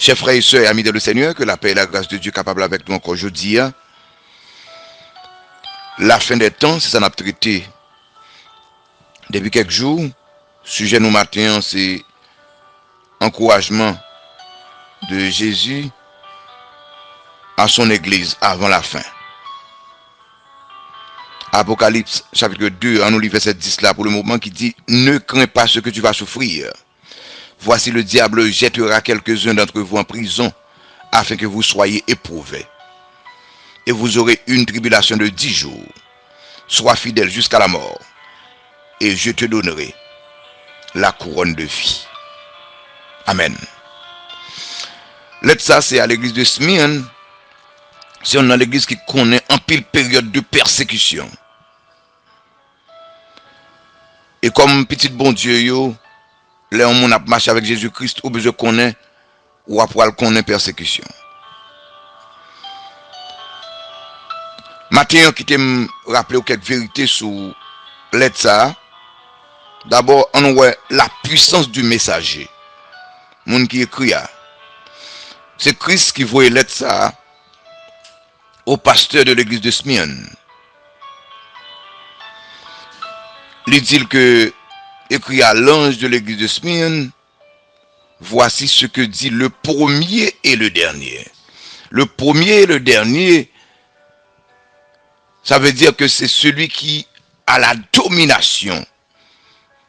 Chers frères et sœurs, amis de le Seigneur, que la paix et la grâce de Dieu capable avec nous encore aujourd'hui. La fin des temps, c'est ça qu'on a traité depuis quelques jours. Sujet nous matin, c'est encouragement de Jésus à son église avant la fin. Apocalypse chapitre 2, en nous livre verset 10 là pour le moment qui dit « Ne crains pas ce que tu vas souffrir. Voici le diable jettera quelques-uns d'entre vous en prison afin que vous soyez éprouvés. Et vous aurez une tribulation de 10 jours. Sois fidèle jusqu'à la mort et je te donnerai la couronne de vie. » Amen. Lettre ça, c'est à l'église de Smyrne. C'est dans l'église qui connaît en pile période de persécution. Et comme petit bon Dieu, yo, là on a marché avec Jésus-Christ, ou besoin connaît, ou après le connaît persécution. Matin, qui te rappeler quelques vérités sur lettre ça. D'abord, on voit la puissance du messager. Moun qui écrit. C'est Christ qui voit lettre ça au pasteur de l'église de Smyrne. Il dit que, écrit à l'ange de l'église de Smyrne, voici ce que dit le premier et le dernier. Le premier et le dernier, ça veut dire que c'est celui qui a la domination.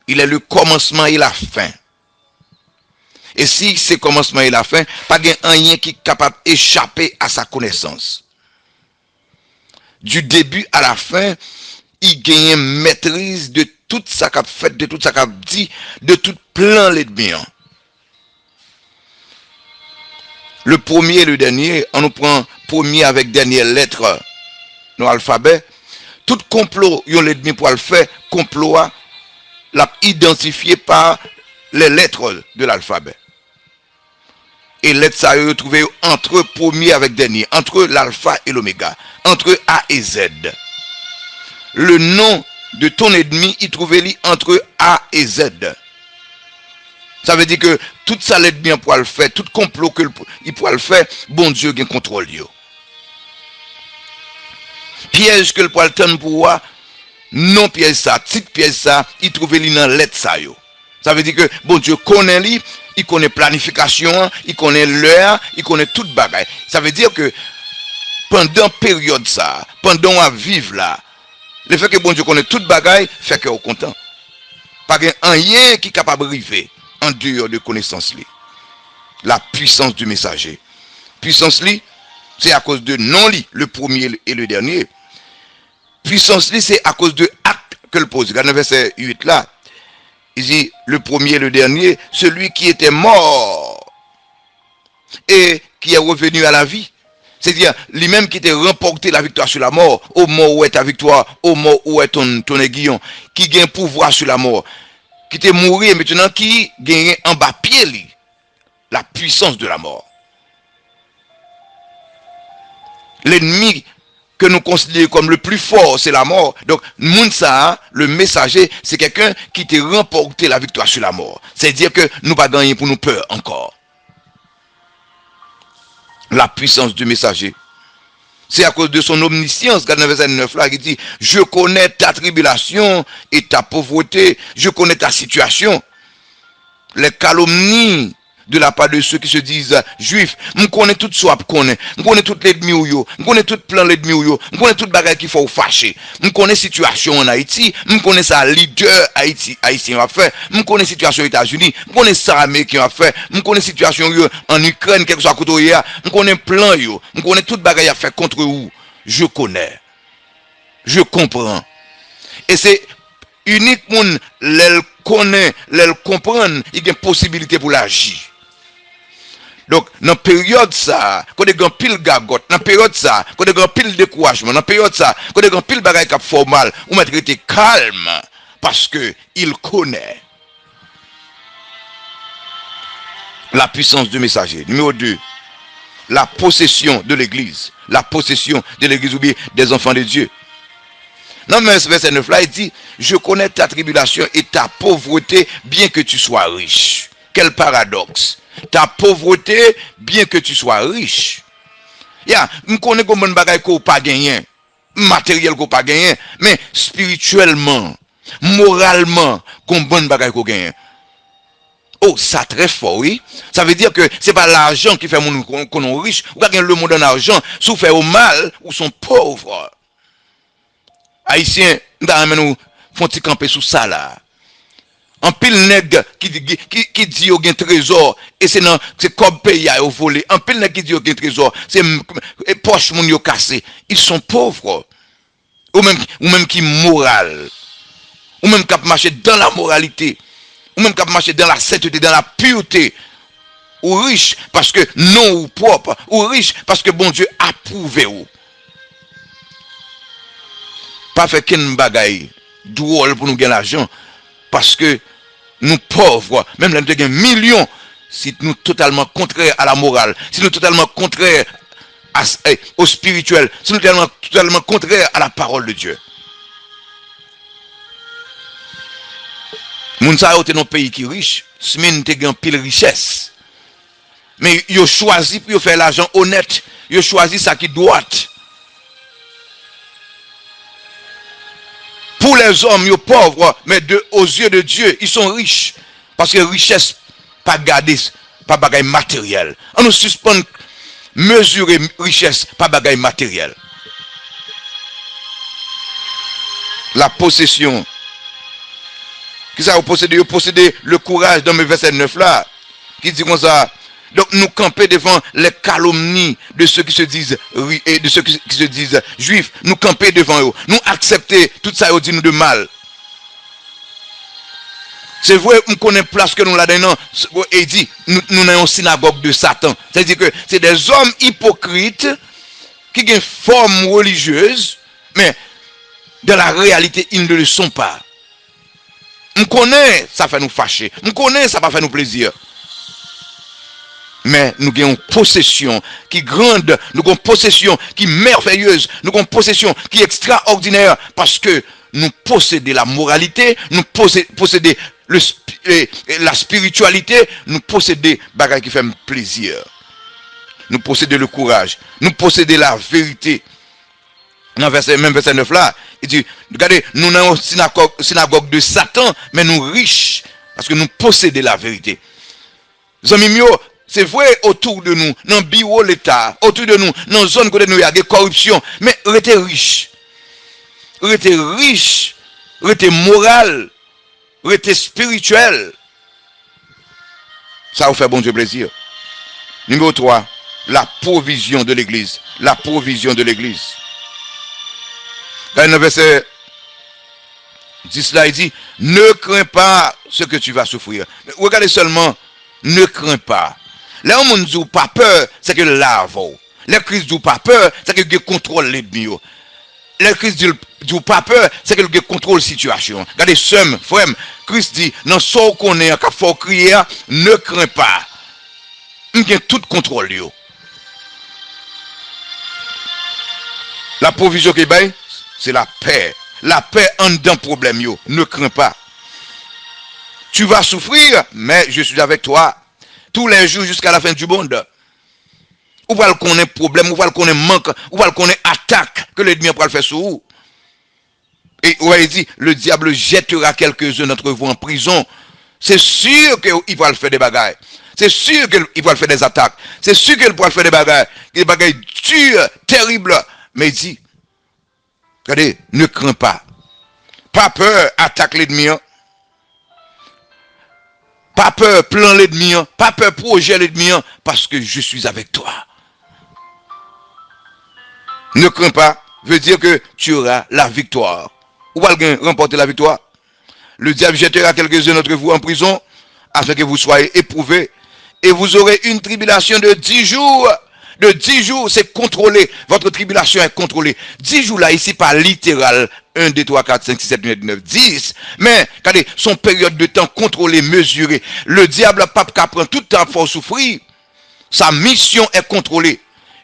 Il est le commencement et la fin. Et si c'est commencement et la fin, pas rien qui est capable d'échapper à sa connaissance. Du début à la fin, il gagne maîtrise de tout ça qu'a fait, de tout ça qu'a dit, de tout plan l'ennemi. Le premier et le dernier, on nous prend premier avec dernière lettre dans l'alphabet. Tout complot, yon l'ennemi pour le faire, complot l'a identifié par les lettres de l'alphabet. Et lettres ça est retrouvé entre premier avec dernier, entre l'alpha et l'oméga, entre A et Z. Le nom de ton ennemi, il trouvait entre A et Z. Ça veut dire que tout ça l'ennemi pour le faire, tout complot qu'il pourra le faire, bon Dieu gagne contrôle. Piège que le poil tente pour voir, non piège ça, petite piège ça, il trouvait dans lettre ça yo. Ça veut dire que bon Dieu connaît lui, il connaît planification, il connaît l'heure, il connaît toute bagaille. Ça veut dire que pendant période ça, pendant à vivre là, le fait que bon Dieu connaît toute bagaille fait que est content. Pas rien qui est capable de arriver en dehors de connaissance li. La puissance du messager. Puissance li, c'est à cause de non li, le premier et le dernier. Puissance li, c'est à cause de acte que le pose. Regardez verset 8 là. Il dit, le premier et le dernier, celui qui était mort et qui est revenu à la vie. C'est-à-dire, lui-même qui était remporté la victoire sur la mort, au mort où est ta victoire, au mort où est ton aiguillon, qui gagne pouvoir sur la mort, qui était mort et maintenant qui gagne en bas pied lui, la puissance de la mort. L'ennemi que nous considérons comme le plus fort, c'est la mort. Donc, Mounsa, le messager, c'est quelqu'un qui t'a remporté la victoire sur la mort. C'est-à-dire que nous pas gagner pour nous peur encore. La puissance du messager. C'est à cause de son omniscience, dans le verset 9 là, qui dit, je connais ta tribulation et ta pauvreté, je connais ta situation. Les calomnies de la part de ceux qui se disent juifs, je connais tout ça, je connais tout l'ennemi ou yo, je connais tout plan l'ennemi ou yo, je connais tout bagage qu'il faut fâcher, je connais situation en Haïti, je connais ça leader haïtien a fait, je connais situation aux États-Unis, je connais ça américain a fait, je connais situation en Ukraine quelque soit côté hier, je connais plan yo, je connais tout bagage a fait contre vous, je connais. Je comprends. Et c'est unique moun l'elle connaît, l'elle comprend, il y a une possibilité pour l'agir. Donc, dans la période ça, quand il y a pile gagote, dans la période ça, quand il y a pile découragement, dans la période ça, quand il y a pile bagaille qui fait mal, on va être calme parce que il connaît la puissance du messager. Numéro 2, la possession de l'église. La possession de l'église ou bien des enfants de Dieu. Non, mais ce verset 9 là, il dit, je connais ta tribulation et ta pauvreté, bien que tu sois riche. Quel paradoxe. ta pauvreté, bien que tu sois riche. Je connais comment on bagaille qu'on pas gagné, matériel qu'on pas gagné, mais spirituellement, moralement, qu'on bon bagaille qu'on gagne. Oh, ça très fort, oui. Ça veut dire que c'est pas l'argent qui fait qu'on est riche. Ou gagner le monde en argent, sous fait au mal, ou sont pauvres. Haïtiens, nous font camper sous ça là. En pile nègre qui dit au gain trésor et c'est comme pays à volé. En pile nègre qui dit au gain trésor, c'est poche moun yo cassé. Ils sont pauvres. Ou même qui moral. Ou même qui marcher dans la moralité. Ou même qui marcher dans la sainteté, dans la pureté. Ou riche parce que non ou propre. Ou riche parce que bon Dieu a approuvé ou. Pas fait qu'un bagaille drôle pour nous gagner l'argent. Parce que nous pauvres, même là nous avons millions, si nous totalement contraires à la morale, si nous totalement contraires au spirituel, si nous totalement contraires à la parole de Dieu. Moun sa yo te dans pays qui riche, semaine te gen pile richesse. Mais yo choisi pour faire l'argent honnête, yo choisi ça qui doit. Pour les hommes, ils sont pauvres, mais aux yeux de Dieu, ils sont riches. Parce que richesse, pas garder, pas bagaille matériel. On nous suspend mesurer richesse, pas bagaille matériel. La possession. Qui ça vous possédez? Vous possédez le courage dans mes versets 9 là. Qui dit comme ça. Donc nous camper devant les calomnies de ceux qui se disent et de ceux qui se disent juifs. Nous camper devant eux. Nous accepter tout ça dit nous de mal. C'est vrai, on connaît place que nous là-dedans. Et dit, nous avons une synagogue de Satan. C'est-à-dire que c'est des hommes hypocrites qui ont une forme religieuse, mais dans la réalité, ils ne le sont pas. On connaît, ça fait nous fâcher. On connaît, ça va faire nous plaisir. Mais nous avons une possession qui est grande, nous avons une possession qui est merveilleuse, nous avons une possession qui est extraordinaire parce que nous possédons la moralité, nous possédons la spiritualité, nous possédons des bagages qui font plaisir. Nous possédons le courage, nous possédons la vérité. Dans même verset 9 là, il dit, regardez, nous avons une synagogue de Satan, mais nous riches parce que nous possédons la vérité. Amis, c'est vrai autour de nous, dans le bureau de l'État, autour de nous, dans la zone où nous y a des corruptions, mais restez riche. Restez riche, restez moral, restez spirituel. Ça vous fait bon Dieu plaisir. Numéro 3, la provision de l'église. La provision de l'église. Dans le verset 10 là, il dit, ne crains pas ce que tu vas souffrir. Regardez seulement, ne crains pas. Là où on ne dit pas peur, c'est que lave. Les Christ ne dit pas peur, c'est que contrôle l'ennemi. Les Christ ne dit pas peur, c'est que contrôle la situation. Regardez, frère, Christ dit, dans ce qu'on est, qu'il faut crier, ne crains pas. Il y a tout contrôle. La provision qu'il y a, c'est la paix. La paix en dedans problème. Ne crains pas. Tu vas souffrir, mais je suis avec toi. Tous les jours jusqu'à la fin du monde. Ou va le connaître problème, ou va le connaître manque, ou va le connaître attaque que l'ennemi va le faire sur vous. Et il dit, le diable jettera quelques-uns d'entre vous en prison. C'est sûr qu'il va le faire des bagailles. C'est sûr qu'il va le faire des attaques. C'est sûr qu'il va le faire des bagailles dures, terribles. Mais il dit, regardez, ne crains pas. Pas peur, attaque l'ennemi. Pas peur, plan l'ennemi, pas peur, projet l'ennemi, parce que je suis avec toi. Ne crains pas, veut dire que tu auras la victoire. Où va remporter la victoire? Le diable jettera quelques-uns d'entre vous en prison, afin que vous soyez éprouvés, et vous aurez une tribulation de 10 jours. De 10 jours, c'est contrôlé. Votre tribulation est contrôlée. 10 jours là, ici, pas littéral. 1, 2, 3, 4, 5, 6, 7, 8, 9, 10. Mais, regardez, son période de temps contrôlée, mesurée. Le diable n'a pas qu'à prendre tout le temps pour souffrir. Sa mission est contrôlée.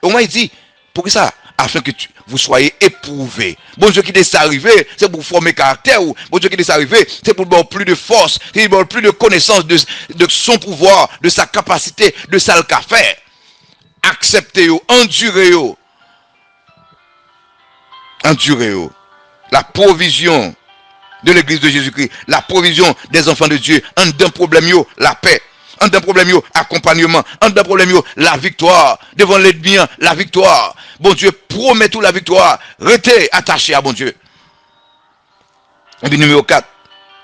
Au moins, il dit, pour ça, afin que vous soyez éprouvés. Bon Dieu qui laisse arriver, c'est pour former caractère. Bon Dieu qui laisse arriver, c'est pour avoir plus de force, pour avoir plus de connaissance de son pouvoir, de sa capacité, de ça le qu'a fait. Acceptez-yo, endurez-yo. Endurez-yo. La provision de l'église de Jésus-Christ, la provision des enfants de Dieu, en d'un problème, la paix. En d'un problème, accompagnement. En d'un problème, la victoire. Devant l'ennemi, la victoire. Bon Dieu promet tout la victoire. Restez attachés à bon Dieu. Et puis numéro 4.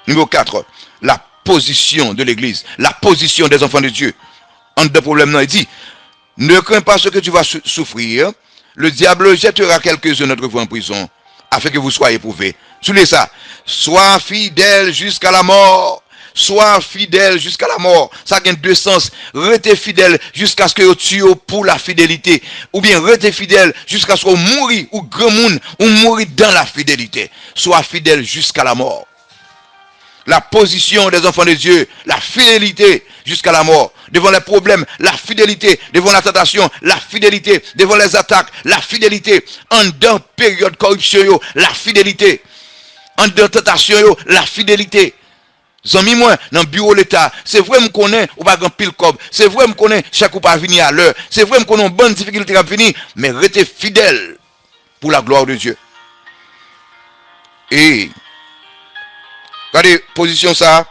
Numéro 4. La position de l'église. La position des enfants de Dieu. En d'un problème, il dit, ne crains pas ce que tu vas souffrir. Le diable jettera quelques-uns d'entre vous en prison, afin que vous soyez éprouvés. Soulez ça. Sois fidèle jusqu'à la mort. Sois fidèle jusqu'à la mort. Ça gagne deux sens. Restez fidèle jusqu'à ce que tu tues pour la fidélité. Ou bien restez fidèle jusqu'à ce qu'on mourit ou grand monde ou mourir dans la fidélité. Sois fidèle jusqu'à la mort. La position des enfants de Dieu, la fidélité jusqu'à la mort. Devant les problèmes, la fidélité. Devant la tentation, la fidélité. Devant les attaques, la fidélité. En dans période de corruption, la fidélité. En dans tentation, la fidélité. Zami moi dans bureau l'état, c'est vrai me connais ou pas grand pile cob, c'est vrai me connais chaque ou pas venir à l'heure, c'est vrai me connais bonne difficulté à venir, mais restez fidèle pour la gloire de Dieu. Et regardez position ça,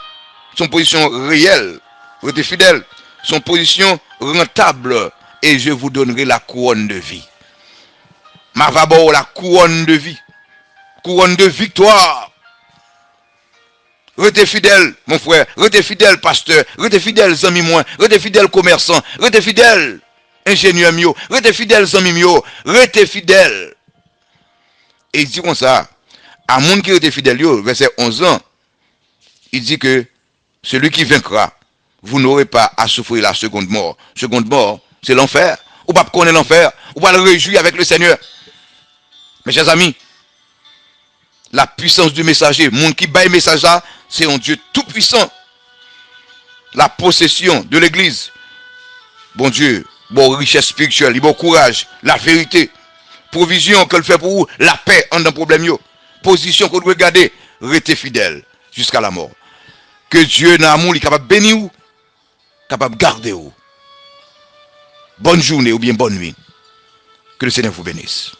son position réelle, restez fidèle, son position rentable et je vous donnerai la couronne de vie. Ma va bon la couronne de vie. Couronne de victoire. Restez fidèle, mon frère. Restez fidèle, pasteur. Restez fidèle, amis moi. Restez fidèle, commerçant. Restez fidèle, ingénieur mio. Restez fidèle, amis mio. Restez fidèle. Et il dit comme ça, à monde qui reste fidèle, verset 11 ans, il dit que celui qui vaincra, vous n'aurez pas à souffrir la seconde mort. Seconde mort, c'est l'enfer. Ou pas connaître l'enfer. Ou pas le réjouir avec le Seigneur. Mes chers amis, la puissance du messager, monde qui baille message là, c'est un Dieu tout puissant. La possession de l'église, bon Dieu, bon richesse spirituelle, bon courage, la vérité, provision qu'elle fait pour vous, la paix en un problème yo, position qu'on doit garder, restez fidèle jusqu'à la mort. Que Dieu dans l'amour est capable de bénir vous, capable de garder vous. Bonne journée ou bien bonne nuit. Que le Seigneur vous bénisse.